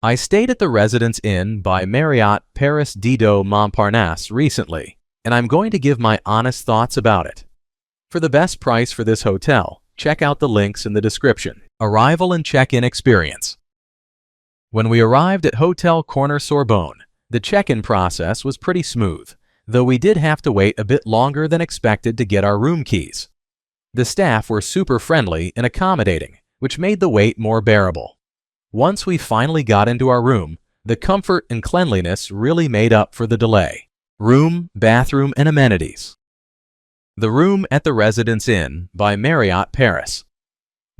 I stayed at the Residence Inn by Marriott Paris Didot Montparnasse recently, and I'm going to give my honest thoughts about it. For the best price for this hotel, check out the links in the description. Arrival and check-in experience. When we arrived at Hotel Corner Sorbonne, the check-in process was pretty smooth, though we did have to wait a bit longer than expected to get our room keys. The staff were super friendly and accommodating, which made the wait more bearable. Once we finally got into our room, the comfort and cleanliness really made up for the delay. Room, bathroom, and amenities. The room at the Residence Inn by Marriott Paris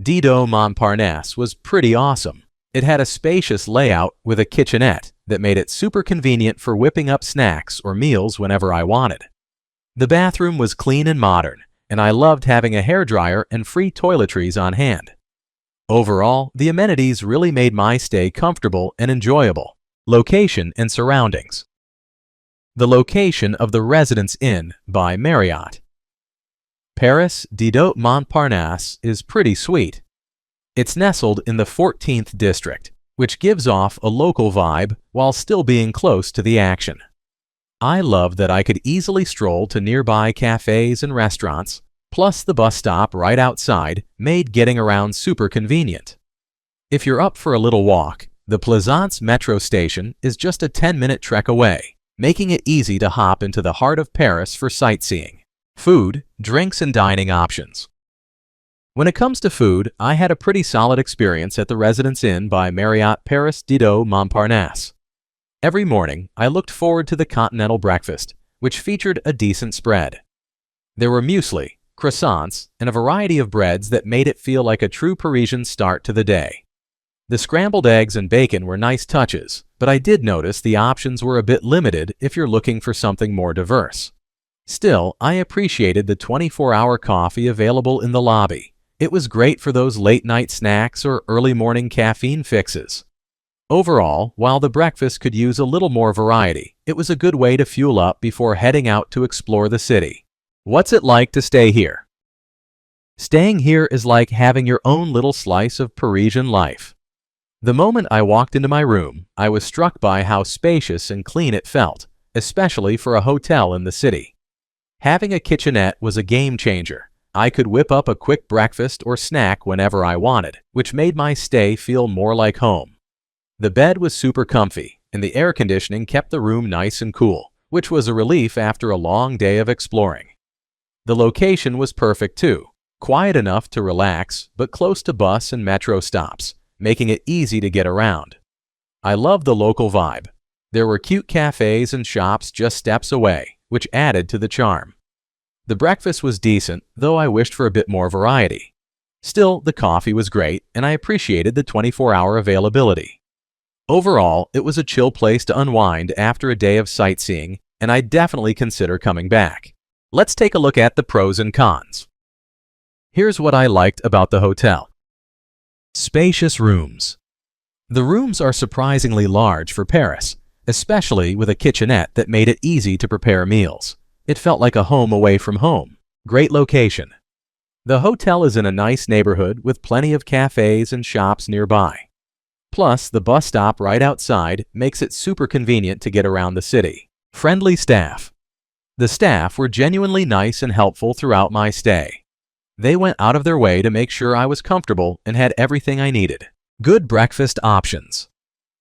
Didot Montparnasse was pretty awesome. It had a spacious layout with a kitchenette that made it super convenient for whipping up snacks or meals whenever I wanted. The bathroom was clean and modern, and I loved having a hairdryer and free toiletries on hand. Overall, the amenities really made my stay comfortable and enjoyable. Location and surroundings. The location of the Residence Inn by Marriott Paris Didot Montparnasse is pretty sweet. It's nestled in the 14th district, which gives off a local vibe while still being close to the action. I love that I could easily stroll to nearby cafes and restaurants, plus the bus stop right outside made getting around super convenient. If you're up for a little walk, the Plaisance metro station is just a 10-minute trek away, making it easy to hop into the heart of Paris for sightseeing. Food, drinks, and dining options. When it comes to food, I had a pretty solid experience at the Residence Inn by Marriott Paris Didot Montparnasse. Every morning, I looked forward to the continental breakfast, which featured a decent spread. There were muesli, croissants, and a variety of breads that made it feel like a true Parisian start to the day. The scrambled eggs and bacon were nice touches, but I did notice the options were a bit limited if you're looking for something more diverse. Still, I appreciated the 24-hour coffee available in the lobby. It was great for those late-night snacks or early-morning caffeine fixes. Overall, while the breakfast could use a little more variety, it was a good way to fuel up before heading out to explore the city. What's it like to stay here? Staying here is like having your own little slice of Parisian life. The moment I walked into my room, I was struck by how spacious and clean it felt, especially for a hotel in the city. Having a kitchenette was a game changer. I could whip up a quick breakfast or snack whenever I wanted, which made my stay feel more like home. The bed was super comfy, and the air conditioning kept the room nice and cool, which was a relief after a long day of exploring. The location was perfect too, quiet enough to relax, but close to bus and metro stops, making it easy to get around. I loved the local vibe. There were cute cafes and shops just steps away, which added to the charm. The breakfast was decent, though I wished for a bit more variety. Still, the coffee was great, and I appreciated the 24-hour availability. Overall, it was a chill place to unwind after a day of sightseeing, and I'd definitely consider coming back. Let's take a look at the pros and cons. Here's what I liked about the hotel. Spacious rooms. The rooms are surprisingly large for Paris, especially with a kitchenette that made it easy to prepare meals. It felt like a home away from home. Great location. The hotel is in a nice neighborhood with plenty of cafes and shops nearby. Plus, the bus stop right outside makes it super convenient to get around the city. Friendly staff. The staff were genuinely nice and helpful throughout my stay. They went out of their way to make sure I was comfortable and had everything I needed. Good breakfast options.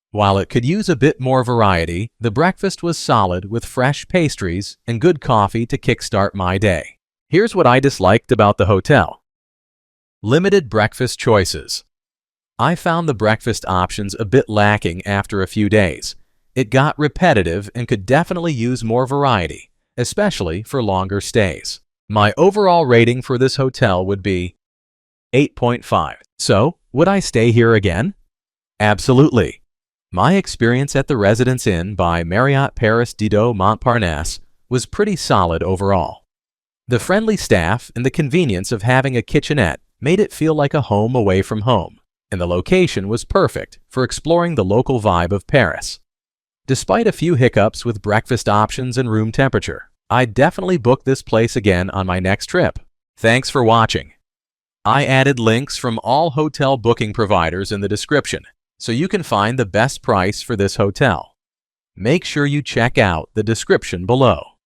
While it could use a bit more variety, the breakfast was solid with fresh pastries and good coffee to kickstart my day. Here's what I disliked about the hotel. Limited breakfast choices. I found the breakfast options a bit lacking after a few days. It got repetitive and could definitely use more variety, especially for longer stays. My overall rating for this hotel would be 8.5. So, would I stay here again? Absolutely. My experience at the Residence Inn by Marriott Paris Didot Montparnasse was pretty solid overall. The friendly staff and the convenience of having a kitchenette made it feel like a home away from home, and the location was perfect for exploring the local vibe of Paris. Despite a few hiccups with breakfast options and room temperature, I'd definitely book this place again on my next trip. Thanks for watching. I added links from all hotel booking providers in the description. so you can find the best price for this hotel. Make sure you check out the description below.